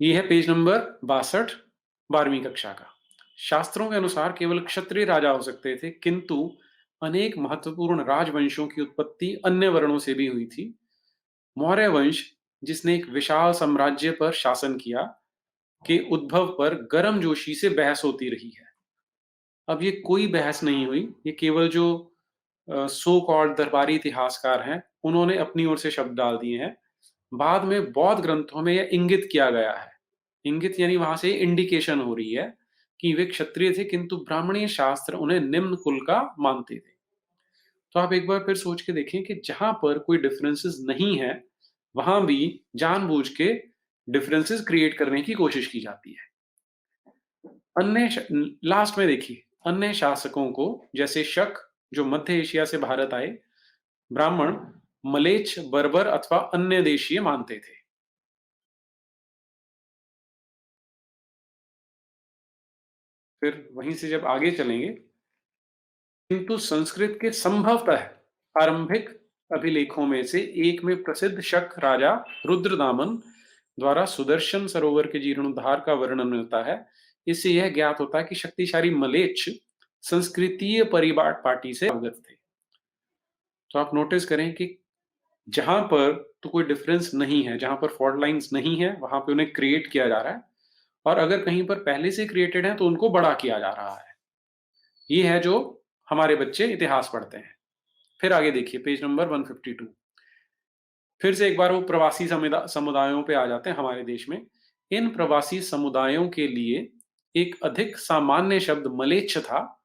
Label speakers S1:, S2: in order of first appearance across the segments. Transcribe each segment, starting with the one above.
S1: ये है page number 62, 12वीं कक्षा का। शास्त्रों के अनुसार केवल क्षत्रिय राजा हो सकते थे, किंतु अनेक महत्वपूर्ण राजवंशों की उत्पत्ति अन्य वर्णों से भी हुई थी। मौर्य वंश, जिसने एक विशाल साम्राज्य पर शासन किया, के उद्भव पर गर्मजोशी से बहस होती रही है। अब ये कोई बहस नहीं हुई, ये केवल जो सो कॉल्ड दरबारी इतिहासकार हैं, उन्होंने अपनी ओर से शब्द डाल दिए हैं। बाद में बौद्ध ग्रंथों में यह इंगित किया गया है। इंगित यानी वहां से इंडिकेशन हो रही है कि वे क्षत्रिय थे, किंतु ब्राह्मणीय शास्त्र उन्हें निम्न कुल का मानते थे। तो आप एक बार फिर सोच के देखें कि जहां पर कोई डिफरेंसेस नहीं है, वहां भी जानबूझ के डिफरेंसेस क्रिएट करने की कोशिश की जाती है। लास्ट में देखिए, अन्य शासकों को, जैसे शक जो मध्य एशिया से भारत आए, ब्राह्मण मलेच्छ, बर्बर अथवा अन्य देशीय मानते थे। फिर वहीं से जब आगे चलेंगे, किंतु संस्कृत के संभवतः आरंभिक अभिलेखों में से एक में प्रसिद्ध शक राजा रुद्रदामन द्वारा सुदर्शन सरोवर के जीर्णोद्धार का वर्णन मिलता है। इससे यह ज्ञात होता है कि शक्तिशाली मलेच्छ संस्कृतीय परिपाट पार्टी से अवगत थे। तो आप नोटिस करें कि जहां पर तो कोई डिफरेंस नहीं है, जहां पर फॉल्ट लाइंस नहीं है, वहां पे उन्हें क्रिएट किया जा रहा है, और अगर कहीं पर पहले से क्रिएटेड है तो उनको बड़ा किया जा रहा है। ये है जो हमारे बच्चे इतिहास पढ़ते हैं। फिर आगे देखिए, पेज नंबर 152। फिर से एक बार वो प्रवासी समुदायों पे आ जाते हैं हमारे देश में। इन प्रवासी समुदायों के लिए एक अधिक सामान्य शब्द मलेच्छ था,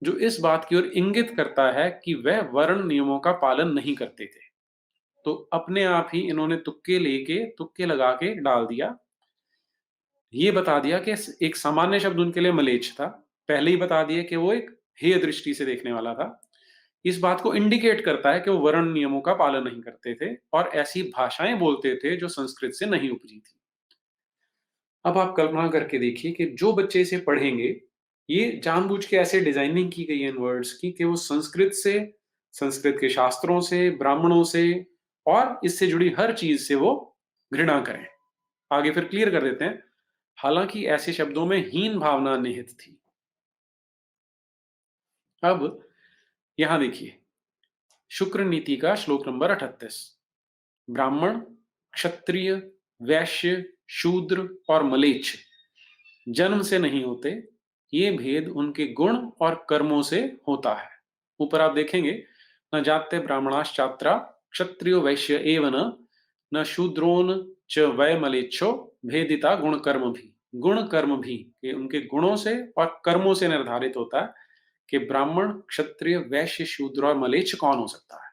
S1: जो इस बात की ओर इंगित करता है कि वह वर्ण नियमों का पालन नहीं करते थे। तो अपने आप ही इन्होंने तुक्के लगा के डाल दिया। ये बता दिया कि एक सामान्य शब्द उनके लिए मलेच्छ था। पहले ही बता दिया कि वो एक हेय दृष्टि से देखने वाला था। इस बात को इंडिकेट करता है कि वो वर्ण नियमों का पालन नहीं करते थे और ऐसी भाषाएं बोलते थे जो संस्कृत से नहीं उपजी थी। अब आप कल्पना करके देखिए कि जो बच्चे इसे पढ़ेंगे, ये जानबूझ के ऐसे डिजाइनिंग की गई है इन वर्ड्स की कि वो संस्कृत से, संस्कृत के शास्त्रों से, ब्राह्मणों से और इससे जुड़ी हर चीज से वो घृणा करें। आगे फिर क्लियर कर देते हैं, हालांकि ऐसे शब्दों में हीन भावना निहित थी। अब यहां देखिए, शुक्र नीति का श्लोक नंबर 38। ब्राह्मण, क्षत्रिय, वैश्य, शूद्र और मलेच्छ जन्म से नहीं होते, ये भेद उनके गुण और कर्मों से होता है। ऊपर आप देखेंगे, न जाते ब्राह्मणाश्चात्रा क्षत्रियो वैश्य एव न शूद्रोन च वै मलेच्छो भेदिता गुण कर्म भी। गुण कर्म भी, ये उनके गुणों से और कर्मों से निर्धारित होता है कि ब्राह्मण, क्षत्रिय, वैश्य, शूद्र और मलेच्छ कौन हो सकता है।